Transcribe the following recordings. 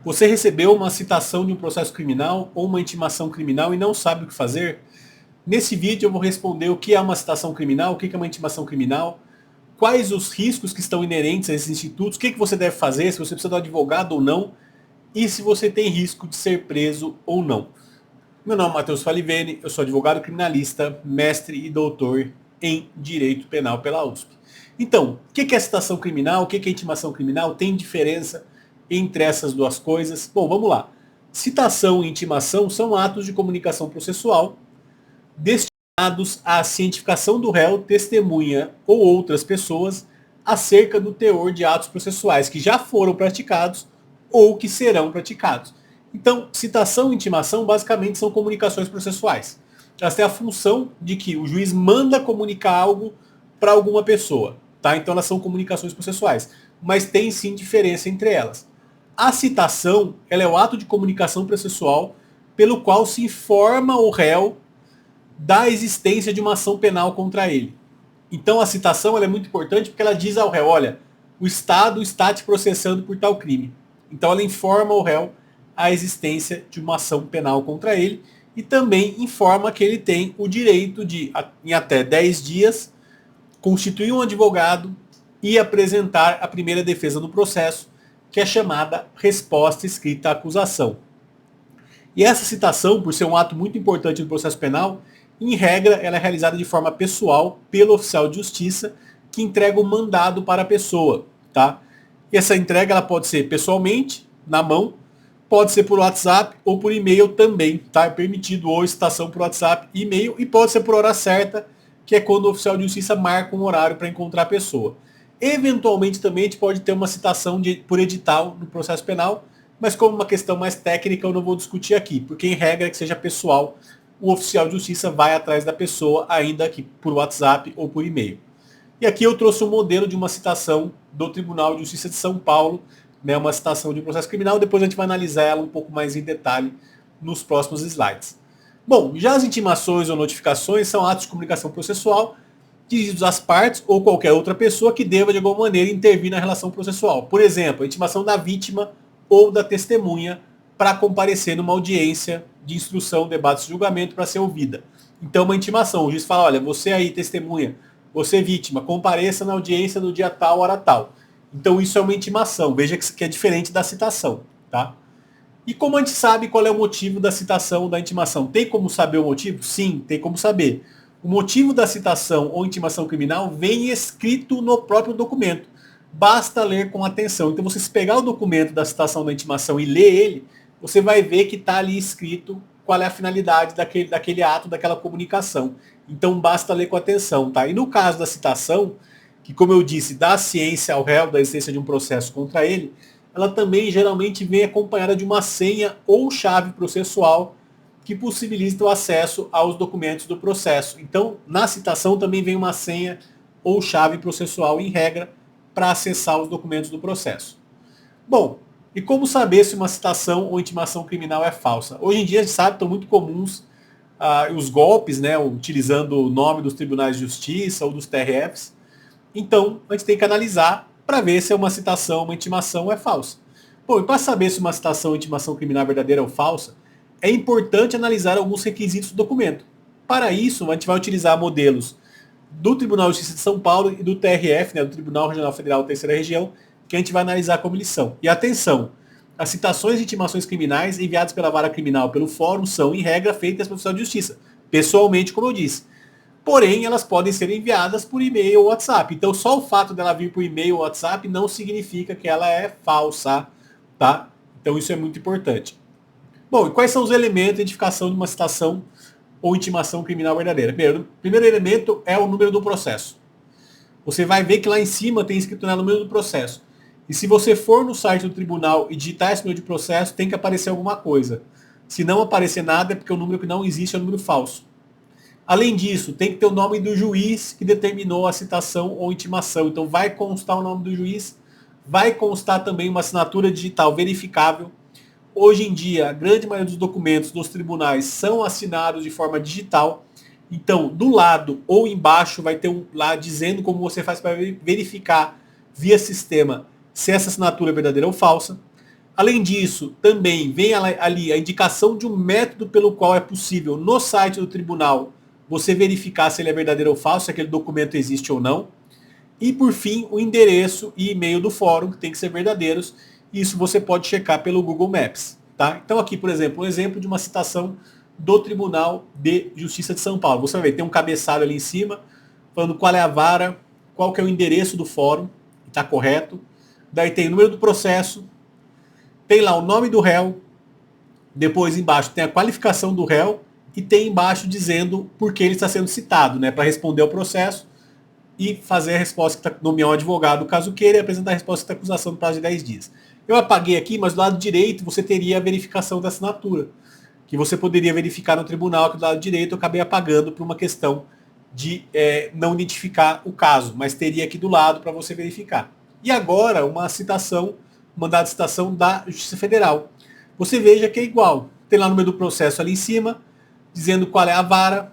Você recebeu uma citação de um processo criminal ou uma intimação criminal e não sabe o que fazer? Nesse vídeo eu vou responder o que é uma citação criminal, o que é uma intimação criminal, quais os riscos que estão inerentes a esses institutos, o que você deve fazer, se você precisa de um advogado ou não, e se você tem risco de ser preso ou não. Meu nome é Matheus Falivene, eu sou advogado criminalista, mestre e doutor em Direito Penal pela USP. Então, o que é citação criminal, o que é intimação criminal, tem diferença entre essas duas coisas? Bom, vamos lá. Citação e intimação são atos de comunicação processual destinados à cientificação do réu, testemunha ou outras pessoas acerca do teor de atos processuais que já foram praticados ou que serão praticados. Então, citação e intimação basicamente são comunicações processuais. Elas têm a função de que o juiz manda comunicar algo para alguma pessoa. Tá? Então elas são comunicações processuais. Mas tem sim diferença entre elas. A citação ela é o ato de comunicação processual pelo qual se informa o réu da existência de uma ação penal contra ele. Então a citação ela é muito importante porque ela diz ao réu, olha, o Estado está te processando por tal crime. Então ela informa o réu a existência de uma ação penal contra ele e também informa que ele tem o direito de, em até 10 dias, constituir um advogado e apresentar a primeira defesa no processo, que é chamada resposta escrita à acusação. E essa citação, por ser um ato muito importante no processo penal, em regra, ela é realizada de forma pessoal pelo oficial de justiça que entrega o mandado para a pessoa, tá? E essa entrega ela pode ser pessoalmente, na mão, pode ser por WhatsApp ou por e-mail também, tá? É permitido ou citação por WhatsApp, e-mail, e pode ser por hora certa, que é quando o oficial de justiça marca um horário para encontrar a pessoa. Eventualmente também a gente pode ter uma citação por edital no processo penal, mas como uma questão mais técnica eu não vou discutir aqui, porque em regra é que seja pessoal, o oficial de justiça vai atrás da pessoa, ainda que por WhatsApp ou por e-mail. E aqui eu trouxe um modelo de uma citação do Tribunal de Justiça de São Paulo, né, uma citação de um processo criminal, depois a gente vai analisar ela um pouco mais em detalhe nos próximos slides. Bom, já as intimações ou notificações são atos de comunicação processual dirigidos às partes ou qualquer outra pessoa que deva de alguma maneira intervir na relação processual. Por exemplo, a intimação da vítima ou da testemunha para comparecer numa audiência de instrução, debate e julgamento para ser ouvida. Então, uma intimação, o juiz fala, olha, você aí, testemunha, você vítima, compareça na audiência no dia tal, hora tal. Então, isso é uma intimação, veja que é diferente da citação, tá? E como a gente sabe qual é o motivo da citação ou da intimação? Tem como saber o motivo? Sim, tem como saber. O motivo da citação ou intimação criminal vem escrito no próprio documento. Basta ler com atenção. Então, você se pegar o documento da citação da intimação e ler ele, você vai ver que está ali escrito qual é a finalidade daquele ato, daquela comunicação. Então, basta ler com atenção, tá? E no caso da citação, que como eu disse, dá ciência ao réu da existência de um processo contra ele, ela também geralmente vem acompanhada de uma senha ou chave processual que possibilita o acesso aos documentos do processo. Então, na citação também vem uma senha ou chave processual, em regra, para acessar os documentos do processo. Bom, e como saber se uma citação ou intimação criminal é falsa? Hoje em dia, a gente sabe, estão muito comuns os golpes, né, utilizando o nome dos tribunais de justiça ou dos TRFs. Então, a gente tem que analisar para ver se uma citação, uma intimação é falsa. Bom, e para saber se uma citação ou intimação criminal é verdadeira ou falsa, é importante analisar alguns requisitos do documento. Para isso, a gente vai utilizar modelos do Tribunal de Justiça de São Paulo e do TRF, né, do Tribunal Regional Federal Terceira Região, que a gente vai analisar como eles são. E atenção, as citações e intimações criminais enviadas pela vara criminal pelo fórum são, em regra, feitas pelo oficial de justiça, pessoalmente, como eu disse. Porém, elas podem ser enviadas por e-mail ou WhatsApp. Então, só o fato dela vir por e-mail ou WhatsApp não significa que ela é falsa, tá? Então, isso é muito importante. Bom, e quais são os elementos de identificação de uma citação ou intimação criminal verdadeira? Primeiro elemento é o número do processo. Você vai ver que lá em cima tem escrito o número do processo. E se você for no site do tribunal e digitar esse número de processo, tem que aparecer alguma coisa. Se não aparecer nada, é porque o número que não existe é um número falso. Além disso, tem que ter o nome do juiz que determinou a citação ou intimação. Então vai constar o nome do juiz, vai constar também uma assinatura digital verificável. Hoje em dia, a grande maioria dos documentos dos tribunais são assinados de forma digital. Então, do lado ou embaixo vai ter lá dizendo como você faz para verificar via sistema se essa assinatura é verdadeira ou falsa. Além disso, também vem ali a indicação de um método pelo qual é possível, no site do tribunal, você verificar se ele é verdadeiro ou falso, se aquele documento existe ou não. E, por fim, o endereço e e-mail do fórum, que tem que ser verdadeiros. Isso você pode checar pelo Google Maps. Tá? Então, aqui, por exemplo, um exemplo de uma citação do Tribunal de Justiça de São Paulo. Você vai ver, tem um cabeçalho ali em cima, falando qual é a vara, qual que é o endereço do fórum, está correto. Daí tem o número do processo, tem lá o nome do réu, depois embaixo tem a qualificação do réu e tem embaixo dizendo por que ele está sendo citado, né, para responder ao processo e fazer a resposta, que nomear um advogado, caso queira, e apresentar a resposta da acusação no prazo de 10 dias. Eu apaguei aqui, mas do lado direito você teria a verificação da assinatura, que você poderia verificar no tribunal, que do lado direito eu acabei apagando por uma questão de não identificar o caso, mas teria aqui do lado para você verificar. E agora uma citação, mandado de citação da Justiça Federal. Você veja que é igual. Tem lá no meio do processo ali em cima, dizendo qual é a vara,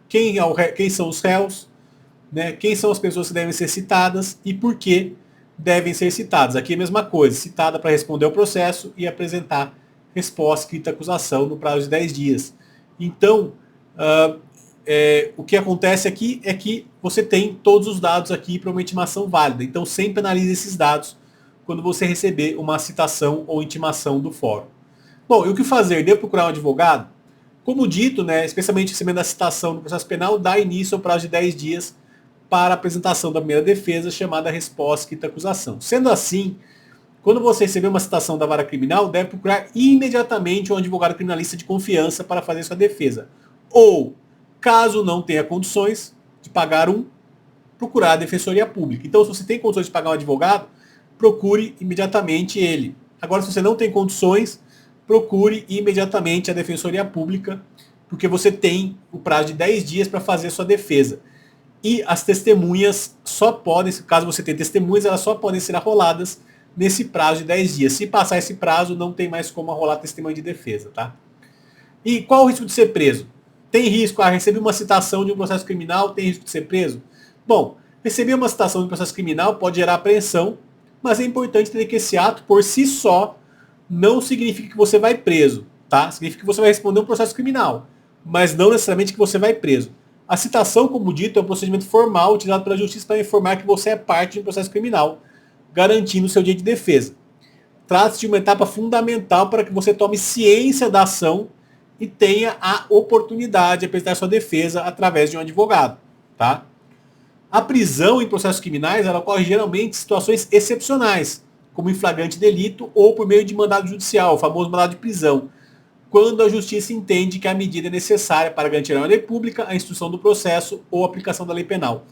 quem são os réus, né, quem são as pessoas que devem ser citadas e por que devem ser citadas. Aqui é a mesma coisa, citada para responder ao processo e apresentar resposta escrita à acusação no prazo de 10 dias. Então, o que acontece aqui é que você tem todos os dados aqui para uma intimação válida. Então, sempre analise esses dados quando você receber uma citação ou intimação do fórum. Bom, e o que fazer? Devo procurar um advogado? Como dito, né, especialmente recebendo a citação no processo penal, dá início ao prazo de 10 dias para a apresentação da primeira defesa, chamada resposta escrita à acusação. Sendo assim, quando você receber uma citação da vara criminal, deve procurar imediatamente um advogado criminalista de confiança para fazer sua defesa. Ou, caso não tenha condições de pagar procurar a Defensoria Pública. Então, se você tem condições de pagar um advogado, procure imediatamente ele. Agora, se você não tem condições, procure imediatamente a Defensoria Pública, porque você tem o prazo de 10 dias para fazer sua defesa. E as testemunhas só podem, caso você tenha testemunhas, elas só podem ser arroladas nesse prazo de 10 dias. Se passar esse prazo, não tem mais como arrolar testemunha de defesa, tá? E qual o risco de ser preso? Tem risco, receber uma citação de um processo criminal, tem risco de ser preso? Bom, receber uma citação de um processo criminal pode gerar apreensão, mas é importante entender que esse ato, por si só, não significa que você vai preso, tá? Significa que você vai responder um processo criminal, mas não necessariamente que você vai preso. A citação, como dito, é um procedimento formal utilizado pela justiça para informar que você é parte de um processo criminal, garantindo o seu direito de defesa. Trata-se de uma etapa fundamental para que você tome ciência da ação e tenha a oportunidade de apresentar sua defesa através de um advogado, tá? A prisão em processos criminais ela ocorre geralmente em situações excepcionais, como em flagrante delito ou por meio de mandado judicial, o famoso mandado de prisão, quando a justiça entende que a medida é necessária para garantir a ordem pública, a instrução do processo ou a aplicação da lei penal.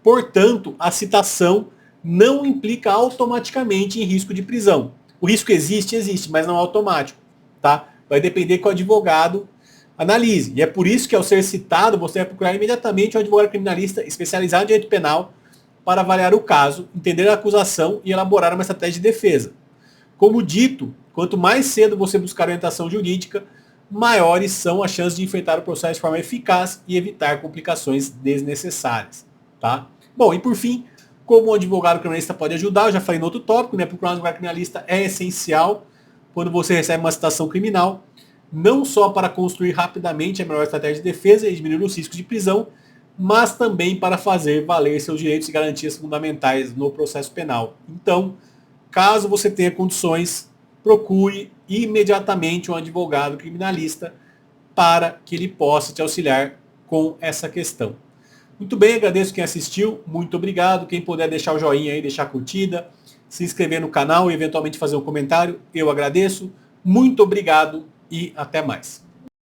Portanto, a citação não implica automaticamente em risco de prisão. O risco existe, mas não é automático, tá? Vai depender que o advogado analise. E é por isso que ao ser citado, você vai procurar imediatamente um advogado criminalista especializado em direito penal para avaliar o caso, entender a acusação e elaborar uma estratégia de defesa. Como dito, quanto mais cedo você buscar orientação jurídica, maiores são as chances de enfrentar o processo de forma eficaz e evitar complicações desnecessárias, tá? Bom, e por fim, como um advogado criminalista pode ajudar, eu já falei no outro tópico, né? Procurar um advogado criminalista é essencial quando você recebe uma citação criminal, não só para construir rapidamente a melhor estratégia de defesa e diminuir os riscos de prisão, mas também para fazer valer seus direitos e garantias fundamentais no processo penal. Então, caso você tenha condições, procure imediatamente um advogado criminalista para que ele possa te auxiliar com essa questão. Muito bem, agradeço quem assistiu, muito obrigado. Quem puder deixar o joinha aí, deixar a curtida, se inscrever no canal e eventualmente fazer um comentário, eu agradeço. Muito obrigado e até mais.